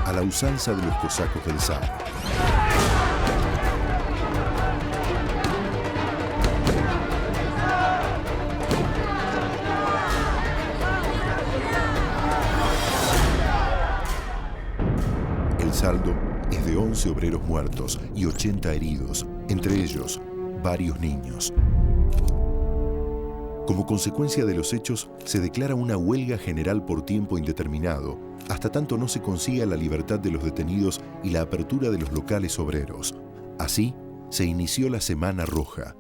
Speaker 1: a la usanza de los cosacos del zar. El saldo es de 11 obreros muertos y 80 heridos, entre ellos varios niños. Como consecuencia de los hechos, se declara una huelga general por tiempo indeterminado hasta tanto no se consiga la libertad de los detenidos y la apertura de los locales obreros. Así se inició la Semana Roja.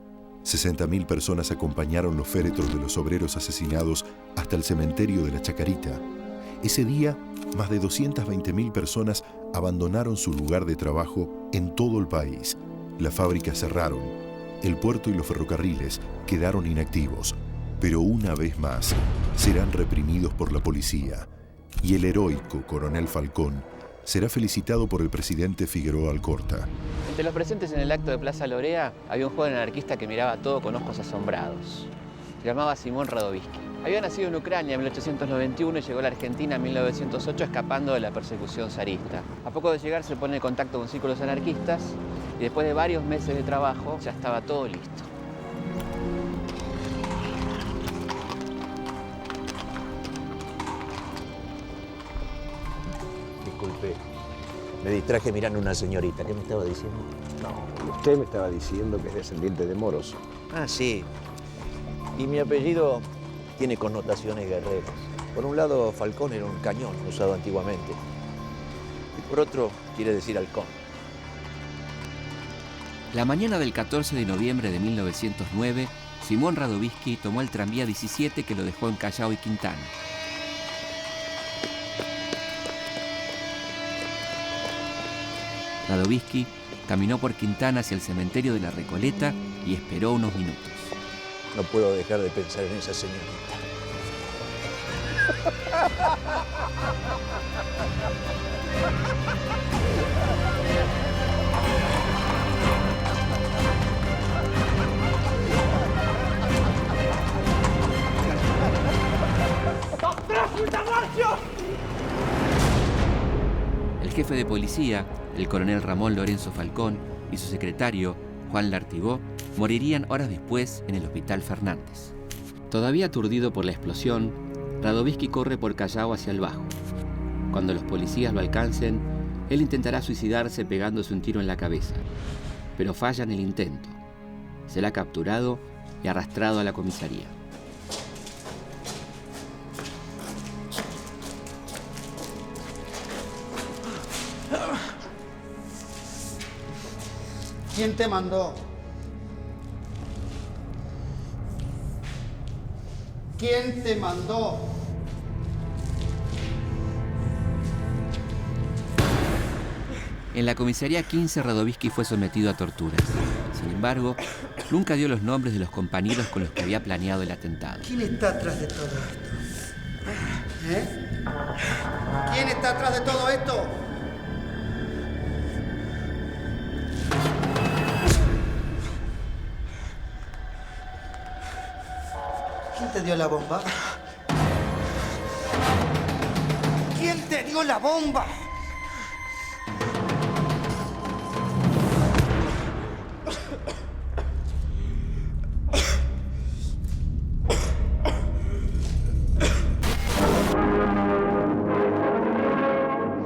Speaker 1: 60.000 personas acompañaron los féretros de los obreros asesinados hasta el cementerio de la Chacarita. Ese día, más de 220.000 personas abandonaron su lugar de trabajo en todo el país. Las fábricas cerraron, el puerto y los ferrocarriles quedaron inactivos, pero una vez más serán reprimidos por la policía. Y el heroico coronel Falcón será felicitado por el presidente Figueroa Alcorta.
Speaker 2: Entre los presentes en el acto de Plaza Lorea había un joven anarquista que miraba todo con ojos asombrados. Se llamaba Simón Radovisky. Había nacido en Ucrania en 1891 y llegó a la Argentina en 1908 escapando de la persecución zarista. A poco de llegar se pone en contacto con círculos anarquistas y después de varios meses de trabajo ya estaba todo listo.
Speaker 14: Disculpe, me distraje mirando a una señorita. ¿Qué me estaba diciendo?
Speaker 15: No, usted me estaba diciendo que es descendiente de moros.
Speaker 14: Ah, sí. Y mi apellido tiene connotaciones guerreras. Por un lado, Falcón era un cañón usado antiguamente. Y por otro, quiere decir halcón.
Speaker 2: La mañana del 14 de noviembre de 1909, Simón Radovisky tomó el tranvía 17 que lo dejó en Callao y Quintana. Radovisky caminó por Quintana hacia el cementerio de la Recoleta y esperó unos minutos.
Speaker 14: No puedo dejar de pensar en esa señorita. El jefe de policía, el coronel Ramón Lorenzo Falcón, y su secretario, Juan Lartigó, morirían horas después en el Hospital Fernández. Todavía aturdido por la explosión, Radovisky corre por Callao hacia el Bajo. Cuando los policías lo alcancen, él intentará suicidarse pegándose un tiro en la cabeza, pero falla en el intento. Será capturado y arrastrado a la comisaría.
Speaker 16: ¿Quién te mandó? ¿Quién te mandó?
Speaker 2: En la comisaría 15, Radovisky fue sometido a torturas. Sin embargo, nunca dio los nombres de los compañeros con los que había planeado el atentado.
Speaker 16: ¿Quién está atrás de todo esto? ¿Eh? ¿Quién está atrás de todo esto? ¿Quién te dio la bomba? ¿Quién te dio la bomba?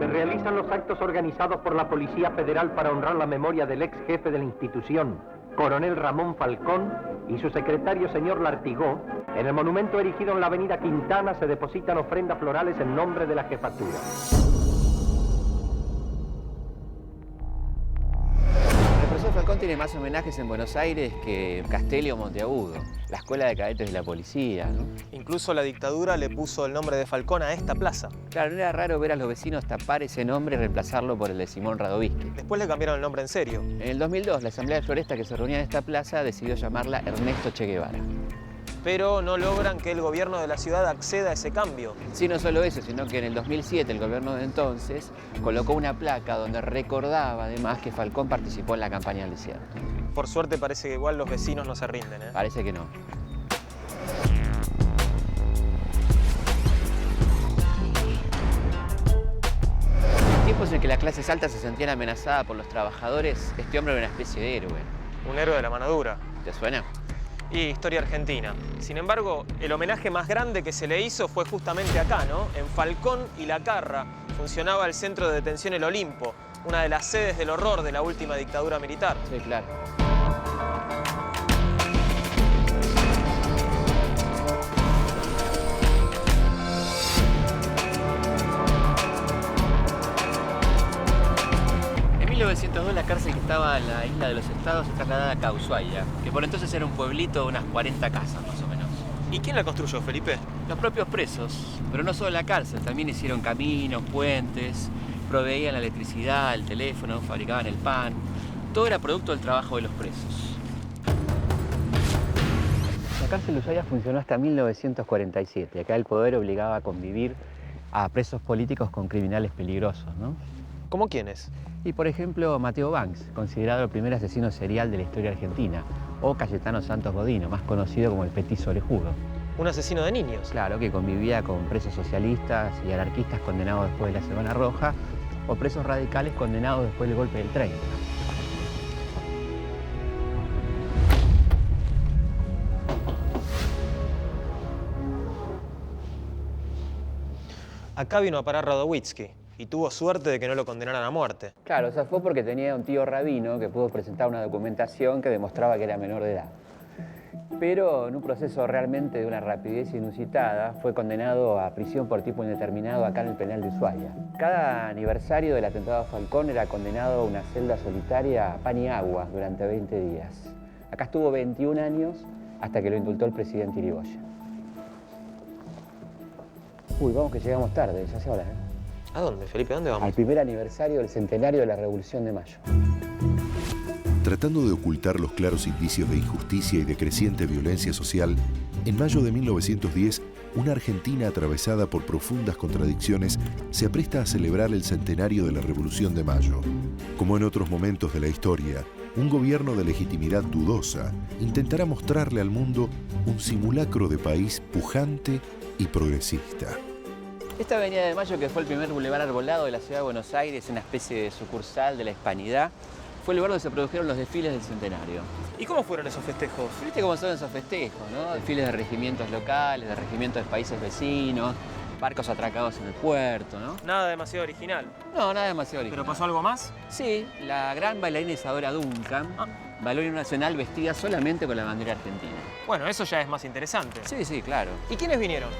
Speaker 17: Se realizan los actos organizados por la Policía Federal para honrar la memoria del ex jefe de la institución, coronel Ramón Falcón, y su secretario, señor Lartigó. En el monumento erigido en la avenida Quintana se depositan ofrendas florales en nombre de la jefatura.
Speaker 2: El profesor Falcón tiene más homenajes en Buenos Aires que Castelli o Monteagudo, la escuela de cadetes de la policía, ¿no?
Speaker 4: Incluso la dictadura le puso el nombre de Falcón a esta plaza.
Speaker 2: Claro, no era raro ver a los vecinos tapar ese nombre y reemplazarlo por el de Simón Radovisky.
Speaker 4: Después le cambiaron el nombre en serio.
Speaker 2: En el 2002, la Asamblea de Floresta que se reunía en esta plaza decidió llamarla Ernesto Che Guevara.
Speaker 4: Pero no logran que el gobierno de la ciudad acceda a ese cambio.
Speaker 2: Sí, no solo eso, sino que en el 2007 el gobierno de entonces colocó una placa donde recordaba además que Falcón participó en la campaña del desierto.
Speaker 4: Por suerte parece que igual los vecinos no se rinden, ¿eh?
Speaker 2: Parece que no. En tiempos en que las clases altas se sentían amenazadas por los trabajadores, este hombre era una especie de héroe.
Speaker 4: Un héroe de la mano dura.
Speaker 2: ¿Te suena?
Speaker 4: Y historia argentina. Sin embargo, el homenaje más grande que se le hizo fue justamente acá, ¿no? En Falcón y La Carra funcionaba el centro de detención El Olimpo, una de las sedes del horror de la última dictadura militar.
Speaker 2: Sí, claro. 1902 la cárcel que estaba en la isla de los Estados se trasladada a Ushuaia, que por entonces era un pueblito de unas 40 casas más o menos.
Speaker 4: ¿Y quién la construyó, Felipe?
Speaker 2: Los propios presos, pero no solo la cárcel, también hicieron caminos, puentes, proveían la electricidad, el teléfono, fabricaban el pan. Todo era producto del trabajo de los presos. La cárcel de Ushuaia funcionó hasta 1947. Acá el poder obligaba a convivir a presos políticos con criminales peligrosos, ¿no?
Speaker 4: ¿Cómo quiénes?
Speaker 2: Y por ejemplo, Mateo Banks, considerado el primer asesino serial de la historia argentina, o Cayetano Santos Godino, más conocido como el Petiso Orejudo.
Speaker 4: ¿Un asesino de niños?
Speaker 2: Claro, que convivía con presos socialistas y anarquistas condenados después de la Semana Roja, o presos radicales condenados después del golpe del 30.
Speaker 4: Acá vino a parar Radowitzki y tuvo suerte de que no lo condenaran a muerte.
Speaker 2: Claro, o sea, fue porque tenía un tío rabino que pudo presentar una documentación que demostraba que era menor de edad. Pero en un proceso realmente de una rapidez inusitada, fue condenado a prisión por tiempo indeterminado acá en el penal de Ushuaia. Cada aniversario del atentado a Falcón era condenado a una celda solitaria a pan y agua durante 20 días. Acá estuvo 21 años hasta que lo indultó el presidente Irigoyen. Uy, vamos que llegamos tarde, ya se habla, ¿eh?
Speaker 4: ¿A dónde, Felipe? ¿A dónde vamos?
Speaker 2: Al primer aniversario del centenario de la Revolución de Mayo.
Speaker 1: Tratando de ocultar los claros indicios de injusticia y de creciente violencia social, en mayo de 1910, una Argentina atravesada por profundas contradicciones se apresta a celebrar el centenario de la Revolución de Mayo. Como en otros momentos de la historia, un gobierno de legitimidad dudosa intentará mostrarle al mundo un simulacro de país pujante y progresista.
Speaker 2: Esta avenida de Mayo, que fue el primer bulevar arbolado de la ciudad de Buenos Aires, una especie de sucursal de la Hispanidad, fue el lugar donde se produjeron los desfiles del centenario.
Speaker 4: ¿Y cómo fueron esos festejos?
Speaker 2: ¿Viste cómo son esos festejos, no? Desfiles de regimientos locales, de regimientos de países vecinos, barcos atracados en el puerto, ¿no?
Speaker 4: Nada demasiado original.
Speaker 2: No, nada demasiado original.
Speaker 4: ¿Pero pasó algo más?
Speaker 2: Sí, la gran bailarina Isadora Duncan bailó en nacional vestida solamente con la bandera argentina.
Speaker 4: Bueno, eso ya es más interesante.
Speaker 2: Sí, sí, claro.
Speaker 4: ¿Y quiénes vinieron?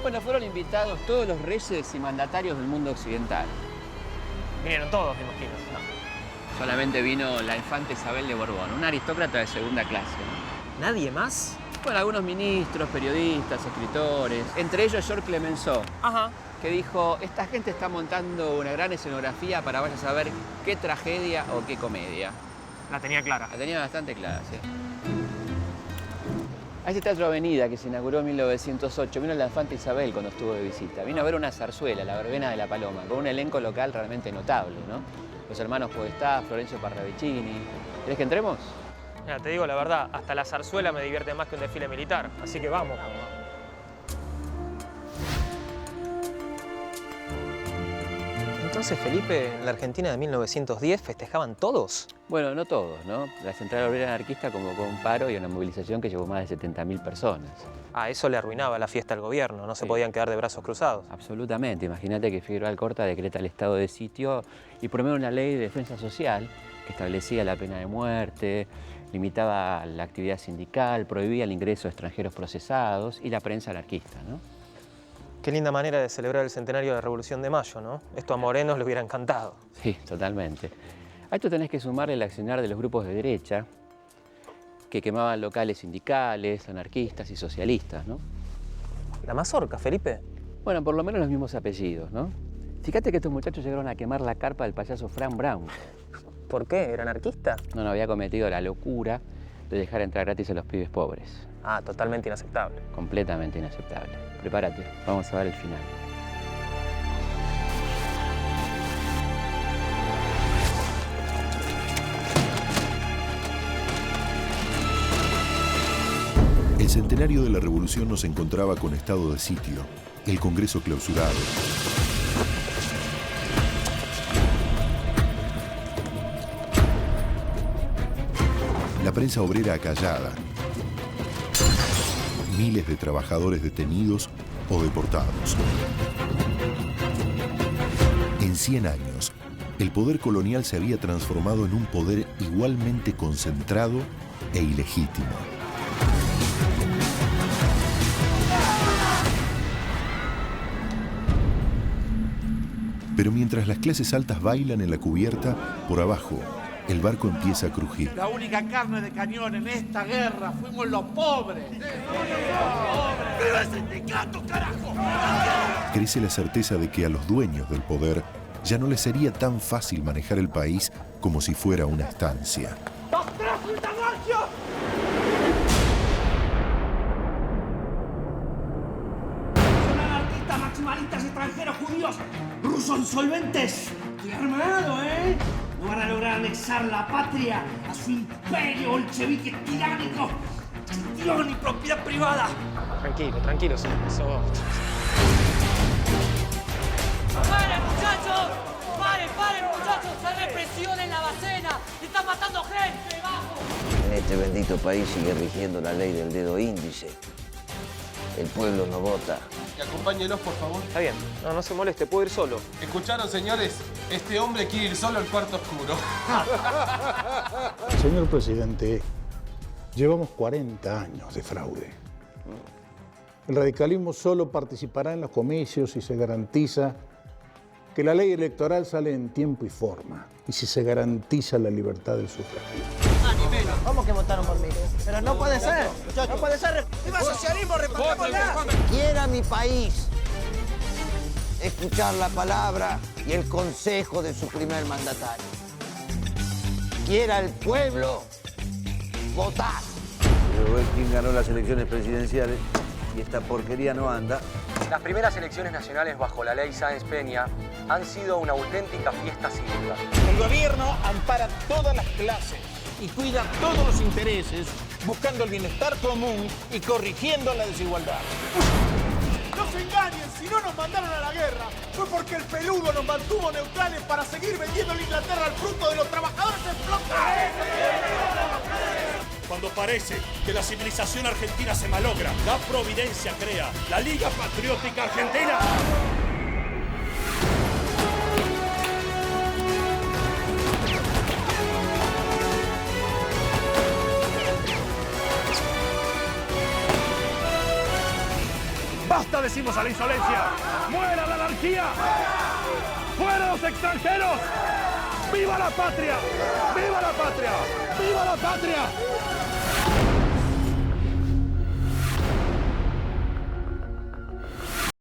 Speaker 2: Bueno, fueron invitados todos los reyes y mandatarios del mundo occidental.
Speaker 4: Vinieron todos, me imagino.
Speaker 2: No. Solamente vino la infanta Isabel de Borbón, una aristócrata de segunda clase, ¿no?
Speaker 4: ¿Nadie más?
Speaker 2: Bueno, algunos ministros, periodistas, escritores, entre ellos Georges Clemenceau, que dijo, esta gente está montando una gran escenografía para vaya a saber qué tragedia o qué comedia.
Speaker 4: La tenía clara.
Speaker 2: La tenía bastante clara, sí. A este Teatro Avenida, que se inauguró en 1908, vino la infanta Isabel cuando estuvo de visita. Vino a ver una zarzuela, La Verbena de la Paloma, con un elenco local realmente notable, ¿no? Los hermanos Podestá, Florencio Parravicini. ¿Querés que entremos?
Speaker 4: Mira, te digo la verdad, hasta la zarzuela me divierte más que un desfile militar, así que vamos. Entonces, Felipe, en la Argentina de 1910 festejaban todos.
Speaker 2: Bueno, no todos, ¿no? La Central Obrera Anarquista convocó un paro y una movilización que llevó más de 70.000 personas.
Speaker 4: Ah, eso le arruinaba la fiesta al gobierno, no se podían quedar de brazos cruzados.
Speaker 2: Absolutamente. Imagínate que Figueroa Alcorta decreta el estado de sitio y promueve una ley de defensa social que establecía la pena de muerte, limitaba la actividad sindical, prohibía el ingreso de extranjeros procesados y la prensa anarquista, ¿no?
Speaker 4: Qué linda manera de celebrar el centenario de la Revolución de Mayo, ¿no? Esto a Moreno le hubiera encantado.
Speaker 2: Sí, totalmente. A esto tenés que sumarle el accionar de los grupos de derecha que quemaban locales sindicales, anarquistas y socialistas, ¿no?
Speaker 4: ¿La mazorca, Felipe?
Speaker 2: Bueno, por lo menos los mismos apellidos, ¿no? Fíjate que estos muchachos llegaron a quemar la carpa del payaso Frank Brown.
Speaker 4: ¿Por qué? ¿Era anarquista?
Speaker 2: No, había cometido la locura de dejar entrar gratis a los pibes pobres.
Speaker 4: Ah, totalmente inaceptable.
Speaker 2: Completamente inaceptable. Prepárate, vamos a ver el final.
Speaker 1: El centenario de la Revolución nos encontraba con estado de sitio, el Congreso clausurado. La prensa obrera acallada. Miles de trabajadores detenidos o deportados. En 100 años, el poder colonial se había transformado en un poder igualmente concentrado e ilegítimo. Pero mientras las clases altas bailan en la cubierta, por abajo, el barco empieza a crujir.
Speaker 18: La única carne de cañón en esta guerra fuimos los pobres. ¡Viva el sindicato, carajo!
Speaker 1: Crece la certeza de que a los dueños del poder ya no les sería tan fácil manejar el país como si fuera una estancia.
Speaker 18: Son anarquistas, maximalistas, extranjeros, judíos, rusos insolventes. Estoy armado, ¿eh? No van a lograr anexar la patria a su imperio bolchevique tiránico. Gestión y propiedad privada.
Speaker 4: Tranquilo, tranquilo, sí. Eso...
Speaker 19: ¡Paren, muchachos! ¡Paren, muchachos! ¡Hay represión en la Bacena! ¡Están matando gente! ¡Vamos!
Speaker 6: En este bendito país sigue rigiendo la ley del dedo índice. El pueblo no vota.
Speaker 20: Y acompáñenos, por favor.
Speaker 4: Está bien, no se moleste, puedo ir solo.
Speaker 20: ¿Escucharon, señores? Este hombre quiere ir solo al cuarto oscuro.
Speaker 5: Señor presidente, llevamos 40 años de fraude. El radicalismo solo participará en los comicios si se garantiza que la ley electoral sale en tiempo y forma y si se garantiza la libertad del sufragio.
Speaker 7: ¿Cómo que votaron por mí? Pero no puede ser. No puede ser. ¡Viva el socialismo! ¡Repartámosla!
Speaker 6: Quiera mi país escuchar la palabra y el consejo de su primer mandatario. Quiera el pueblo votar. Pero ves quién ganó las elecciones presidenciales y esta porquería no anda.
Speaker 21: Las primeras elecciones nacionales bajo la ley Sáenz Peña han sido una auténtica fiesta cívica.
Speaker 18: El gobierno ampara todas las clases y cuida todos los intereses, buscando el bienestar común y corrigiendo la desigualdad.
Speaker 22: No se engañen, si no nos mandaron a la guerra fue porque el peludo nos mantuvo neutrales para seguir vendiendo a Inglaterra el fruto de los trabajadores explotados. Cuando parece que la civilización argentina se malogra, la Providencia crea la Liga Patriótica Argentina. ¡Basta, decimos, a la insolencia! ¡Muera la anarquía! ¡Fuera los extranjeros! ¡Viva la patria! ¡Viva la patria! ¡Viva la patria!